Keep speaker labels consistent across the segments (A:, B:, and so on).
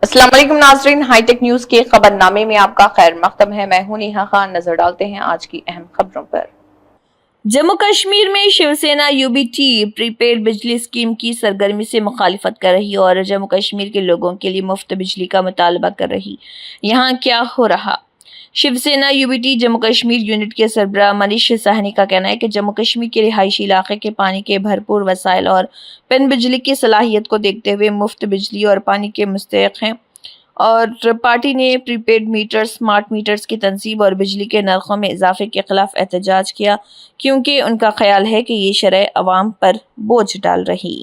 A: अस्सलाम वालेकुम नाज़रीन, हाईटेक न्यूज के खबरनामे में आपका खैर मकदम है। मैं हूं नेहा खान। नजर डालते हैं आज की अहम खबरों पर। जम्मू कश्मीर में शिवसेना यूबीटी प्रीपेड बिजली स्कीम की सरगर्मी से मुखालिफत कर रही और जम्मू कश्मीर के लोगों के लिए मुफ्त बिजली का मुतालबा कर रही। यहाँ क्या हो रहा? शिवसेना यूबीटी जम्मू कश्मीर यूनिट के सरबराह मनीष साहनी का कहना है कि जम्मू कश्मीर के रिहायशी इलाके के पानी के भरपूर वसाइल और पन बिजली की सलाहियत को देखते हुए मुफ्त बिजली और पानी के मुस्तहिक हैं और पार्टी ने प्रीपेड मीटर, स्मार्ट मीटर्स की तनसीब और बिजली के नरखों में इजाफे के खिलाफ एहतजाज किया, क्योंकि उनका ख्याल है कि ये शरह अवाम पर बोझ डाल रही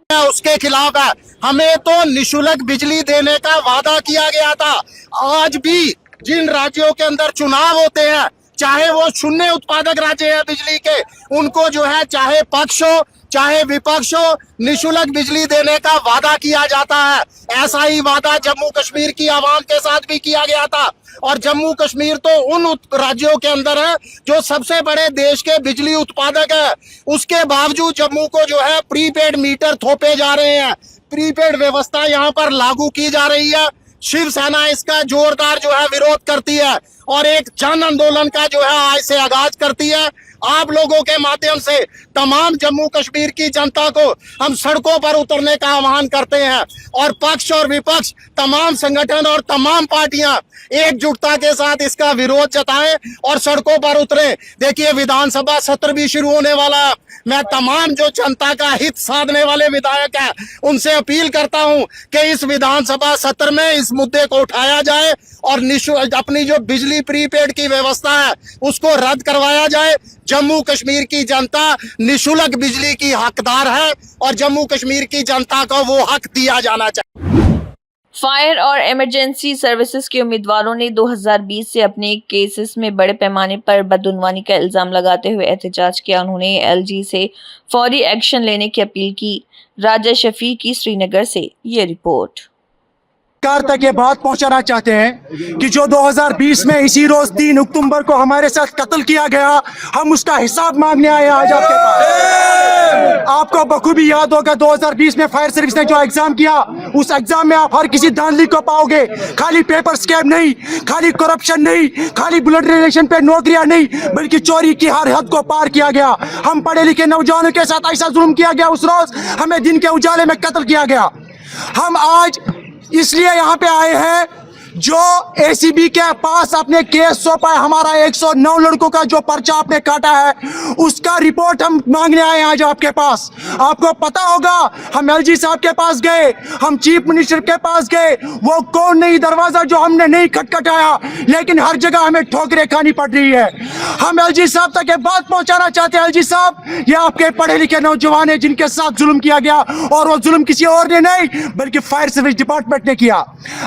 A: है।
B: उसके खिलाफ है। हमें तो निशुल्क बिजली देने का वादा किया गया था। आज भी जिन राज्यों के अंदर चुनाव होते हैं, चाहे वो शून्य उत्पादक राज्य है बिजली के, उनको जो है चाहे पक्ष हो चाहे विपक्ष हो, निशुल्क बिजली देने का वादा किया जाता है। ऐसा ही वादा जम्मू कश्मीर की आवाम के साथ भी किया गया था। और जम्मू कश्मीर तो उन राज्यों के अंदर है जो सबसे बड़े देश के बिजली उत्पादक है। उसके बावजूद जम्मू को जो है प्रीपेड मीटर थोपे जा रहे हैं, प्रीपेड व्यवस्था यहाँ पर लागू की जा रही है। शिवसेना इसका जोरदार जो है विरोध करती है और एक जन आंदोलन का जो है आज से आगाज करती है। आप लोगों के माध्यम से तमाम जम्मू कश्मीर की जनता को हम सड़कों पर उतरने का आह्वान करते हैं और पक्ष और विपक्ष तमाम संगठन और तमाम पार्टियां एकजुटता के साथ इसका विरोध जताएं और सड़कों पर उतरें। देखिए, विधानसभा सत्र भी शुरू होने वाला है। मैं तमाम जो जनता का हित साधने वाले विधायक हैं उनसे अपील करता हूं कि इस विधानसभा सत्र में इस मुद्दे को उठाया जाए और अपनी जो बिजली प्रीपेड की व्यवस्था है उसको रद्द करवाया जाए। जम्मू कश्मीर की जनता निशुल्क बिजली की हकदार है और जम्मू कश्मीर की जनता को वो हक दिया जाना चाहिए।
A: फायर और इमरजेंसी सर्विसेज के उम्मीदवारों ने 2020 से अपने केसेस में बड़े पैमाने पर बदउनवानी का इल्जाम लगाते हुए एहतजाज किया। उन्होंने एलजी से फौरी एक्शन लेने की अपील की। राजा शफी की श्रीनगर से ये रिपोर्ट।
C: सरकार तक ये बात पहुंचाना चाहते हैं कि जो 2020 में इसी रोज 3 अक्टूबर को हमारे साथ कत्ल किया गया, हम उसका हिसाब मांगने आए आज आपके पास। आपको बखूबी याद होगा 2020 में फायर सर्विस ने जो एग्जाम किया, उस एग्जाम में आप हर किसी धांधली को पाओगे। खाली पेपर स्कैम नहीं, खाली करप्शन नहीं, खाली बुलेट रिलेशन पे नौकरियां नहीं, बल्कि चोरी की हर हद को पार किया गया। हम पढ़े लिखे नौजवानों के साथ ऐसा जुल्म किया गया, उस रोज हमें दिन के उजाले में कत्ल किया गया। हम आज इसलिए यहाँ पे आए हैं जो एसीबी के पास अपने केस सौंपा है। हमारा 109 लड़कों का जो पर्चा आपने काटा है उसका रिपोर्ट हम मांगने आए हैं आज आपके पास। आपको पता होगा हम एलजी साहब के पास गए, हम चीफ मिनिस्टर के पास गए, वो कौन नहीं दरवाजा जो हमने नहीं खटखटाया, लेकिन हर जगह हमें ठोकरें खानी पड़ रही है। हम एलजी साहब तक ये बात पहुंचाना चाहते हैं, एलजी साहब ये आपके पढ़े लिखे नौजवान है जिनके साथ जुल्म किया गया, और वो जुल्म किसी और ने नहीं बल्कि फायर सर्विस डिपार्टमेंट ने किया।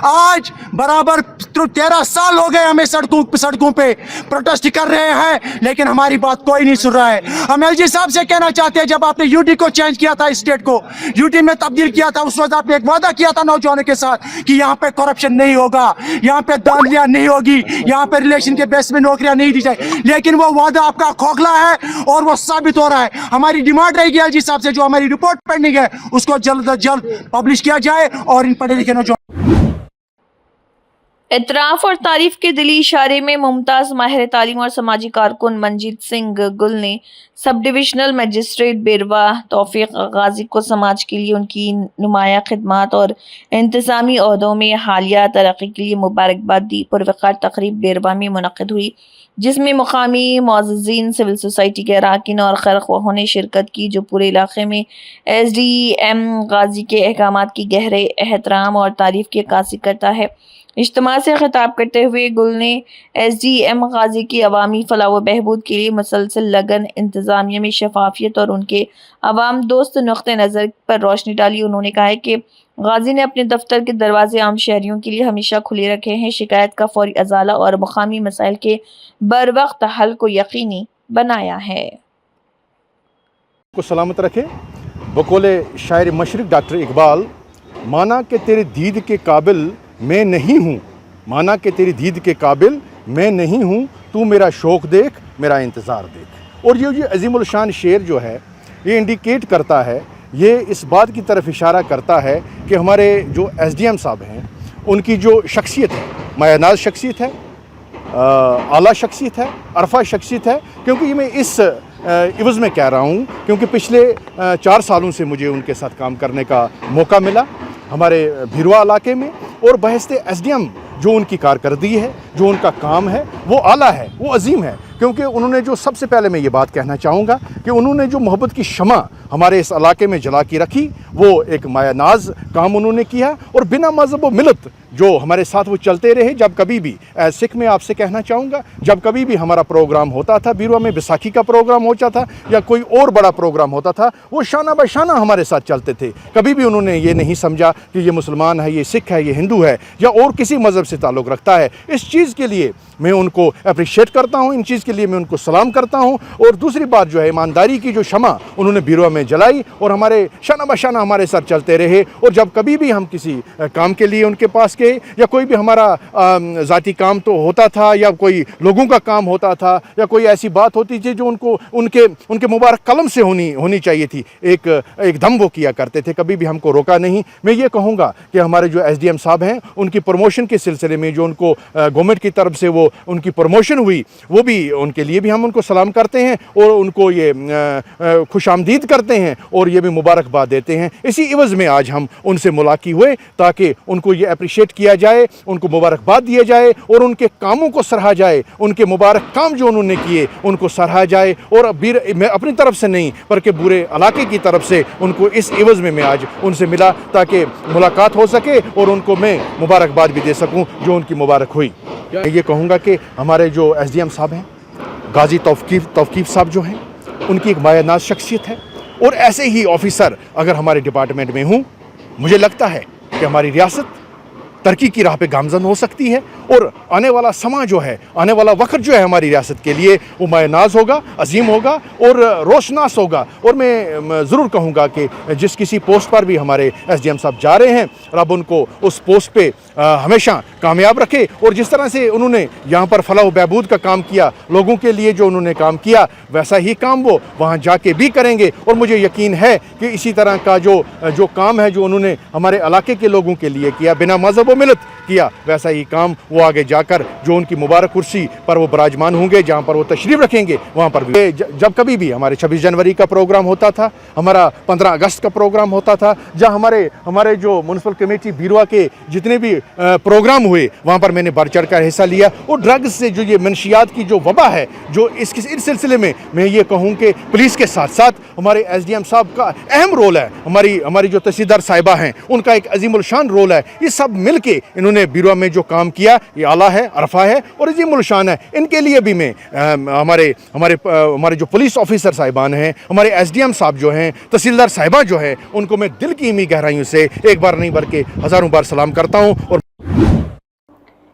C: आज बराबर 13 साल हो गए हमें सड़कों पे प्रोटेस्ट कर रहे हैं, लेकिन हमारी बात कोई नहीं सुन रहा है। हम एलजी साहब से कहना चाहते हैं, जब आपने यूटी को चेंज किया था, स्टेट को यूटी में तब्दील किया था, उस वक्त आपने एक वादा किया था नौजवानों के साथ कि यहाँ पे करप्शन नहीं होगा, यहाँ पे दानियां नहीं होगी, यहाँ पे रिलेशन के बेस में नौकरियां नहीं दी जाए, लेकिन वो वादा आपका खोखला है और वो साबित हो रहा है। हमारी डिमांड रहेगी एलजी साहब से, जो हमारी रिपोर्ट पेंडिंग है उसको जल्द अज जल्द पब्लिश किया जाए और इन पढ़े लिखे नौजवान।
A: इतराफ और तारीफ के दिली इशारे में मुमताज माहिर तालीम और समाजी कारकुन मंजीत सिंह गुल ने सब डिविजनल मजिस्ट्रेट बेरवा तौफीक गाजी को समाज के लिए उनकी नुमाया खिदमात और इंतज़ामी ओहदों में हालिया तरक्की के लिए मुबारकबाद दी। पुरवकार तकरीब बेरवा में मुनक़िद हुई, जिसमें मुकामी मुअज़्ज़िज़ीन, सिविल सोसाइटी के अरकान और खैर-ख्वाहों ने शिरकत की, जो पूरे इलाके में SDM गाजी के अहकामात की गहरे एहतराम और तारीफ की अक्कासी करता है। इज्तिमा से खिताब करते हुए गुल ने SDM गाजी की अवामी फलाह व बहबूद के लिए मुसलसल लगन, इंतज़ामिया में शफाफियत और उनके अवाम दोस्त नुक्ते नज़र पर रोशनी डाली। उन्होंने कहा है कि गाजी ने अपने दफ्तर के दरवाजे आम शहरियों के लिए हमेशा खुले रखे हैं, शिकायत का फौरी अजाला और मुकामी मसाइल के बर वक्त हल को यकीनी बनाया है।
D: को सलामत रखे। बकौले शायर मशरिक डॉक्टर इकबाल, माना कि तेरे दीद के काबिल मैं नहीं हूँ, माना कि तेरी दीद के काबिल मैं नहीं हूँ, तू मेरा शौक़ देख, मेरा इंतज़ार देख। और ये अजीमुल शान शेर जो है ये इंडिकेट करता है یہ اس بات کی طرف اشارہ کرتا ہے کہ ہمارے جو ایس ڈی ایم صاحب ہیں ان کی جو شخصیت ہے مایہ ناز شخصیت ہے، اعلیٰ شخصیت ہے، عرفہ شخصیت ہے، کیونکہ یہ میں اس عوض میں کہہ رہا ہوں کیونکہ پچھلے 4 سالوں سے مجھے ان کے ساتھ کام کرنے کا موقع ملا ہمارے بھیروا علاقے میں، اور بحث ایس ڈی ایم جو ان کی کارکردگی ہے، جو ان کا کام ہے، وہ اعلیٰ ہے، وہ عظیم ہے، کیونکہ انہوں نے جو سب سے پہلے میں یہ بات کہنا چاہوں گا کہ انہوں نے جو محبت کی شمع ہمارے اس علاقے میں جلا کے رکھی، وہ ایک مایہ ناز کام انہوں نے کیا، اور بنا مذہب و ملت جو ہمارے ساتھ وہ چلتے رہے۔ جب کبھی بھی سکھ میں آپ سے کہنا چاہوں گا، جب کبھی بھی ہمارا پروگرام ہوتا تھا، بیروا میں بیساکھی کا پروگرام ہوتا تھا یا کوئی اور بڑا پروگرام ہوتا تھا، وہ شانہ بہ شانہ ہمارے ساتھ چلتے تھے۔ کبھی بھی انہوں نے یہ نہیں سمجھا کہ یہ مسلمان ہے، یہ سکھ ہے، یہ ہندو ہے یا اور کسی مذہب سے تعلق رکھتا ہے۔ اس چیز کے لیے میں ان کو اپریشیٹ کرتا ہوں، ان چیز کے لیے میں ان کو سلام کرتا ہوں۔ اور دوسری بات جو ہے ایمانداری کی جو شمع انہوں نے بیروا میں جلائی اور ہمارے شانہ بہ شانہ ہمارے ساتھ چلتے رہے، اور جب کبھی بھی ہم کسی کام کے لیے ان کے پاس گئے یا کوئی بھی ہمارا ذاتی کام تو ہوتا تھا یا کوئی لوگوں کا کام ہوتا تھا یا کوئی ایسی بات ہوتی تھی جو ان کے مبارک قلم سے ہونی چاہیے تھی، ایک دم وہ کیا کرتے تھے، کبھی بھی ہم کو روکا نہیں۔ میں یہ کہوں گا کہ ہمارے جو ایس ڈی ایم صاحب ہیں ان کی پروموشن کے سلسلے میں جو ان کو گورنمنٹ کی طرف سے وہ ان کی پروموشن ہوئی، وہ بھی ان کے لیے بھی ہم ان کو سلام کرتے ہیں اور ان کو یہ خوش آمدید کرتے ہیں اور یہ بھی مبارکباد دیتے ہیں۔ اسی عوض میں آج ہم ان سے ملاقات ہوئے تاکہ ان کو یہ اپریشیٹ کیا جائے، ان کو مبارکباد دیا جائے اور ان کے کاموں کو سراہا جائے، ان کے مبارک کام جو انہوں نے کیے ان کو سراہا جائے، اور میں اپنی طرف سے نہیں بلکہ پورے علاقے کی طرف سے ان کو اس عوض میں آج ان سے ملا تاکہ ملاقات ہو سکے اور ان کو میں مبارکباد بھی دے سکوں جو ان کی مبارک ہوئی۔ میں یہ کہوں گا کہ ہمارے جو ایس ڈی ایم صاحب ہیں غازی توقیف صاحب جو ہیں ان کی ایک مایہ ناز شخصیت ہے، اور ایسے ہی آفیسر اگر ہمارے ڈپارٹمنٹ میں ہوں، مجھے لگتا ہے کہ ہماری ریاست ترقی کی راہ پہ گامزن ہو سکتی ہے، اور آنے والا سماں جو ہے، آنے والا وقت جو ہے ہماری ریاست کے لیے وہ مایہ ناز ہوگا، عظیم ہوگا اور روشناس ہوگا۔ اور میں ضرور کہوں گا کہ جس کسی پوسٹ پر بھی ہمارے ایس ڈی ایم صاحب جا رہے ہیں، رب ان کو اس پوسٹ پہ ہمیشہ کامیاب رکھے، اور جس طرح سے انہوں نے یہاں پر فلاح و بہبود کا کام کیا، لوگوں کے لیے جو انہوں نے کام کیا، ویسا ہی کام وہ وہاں جا کے بھی کریں گے، اور مجھے یقین ہے کہ اسی طرح کا جو کام ہے جو انہوں نے ہمارے علاقے کے لوگوں کے لیے کیا، بنا مذہب و ملت کیا، ویسا ہی کام وہ آگے جا کر جو ان کی مبارک کرسی پر وہ براجمان ہوں گے، جہاں پر وہ تشریف رکھیں گے، وہاں پر بھی جب کبھی بھی ہمارے 26 جنوری کا پروگرام ہوتا تھا، ہمارا 15 اگست کا پروگرام ہوتا تا، جہاں ہمارے جو میونسپل کمیٹی بیروا کے جتنے بھی پروگرام ہوئے وہاں پر میں نے بڑھ چڑھ کر حصہ لیا، اور ڈرگز سے جو یہ منشیات کی جو وبا ہے، جو اس سلسلے میں یہ کہوں کہ پولیس کے ساتھ ساتھ ہمارے ایس ڈی ایم صاحب کا اہم رول ہے، ہماری جو تحصیلدار صاحبہ ہیں ان کا ایک عظیم الشان رول ہے۔ یہ سب مل کے انہوں نے بیروا میں جو کام کیا یہ اعلیٰ ہے، عرفہ ہے اور عظیم الشان ہے۔ ان کے لیے بھی میں ہمارے جو پولیس آفیسر صاحبان ہیں، ہمارے ایس ڈی ایم صاحب جو ہیں، تحصیلدار صاحبہ جو ہیں، ان کو میں دل کی ایمی گہرائیوں سے ایک بار نہیں بلکہ ہزاروں بار سلام کرتا ہوں۔ اور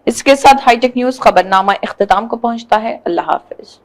A: اس کے ساتھ ہائی ٹیک نیوز خبرنامہ اختتام کو پہنچتا ہے۔ اللہ حافظ۔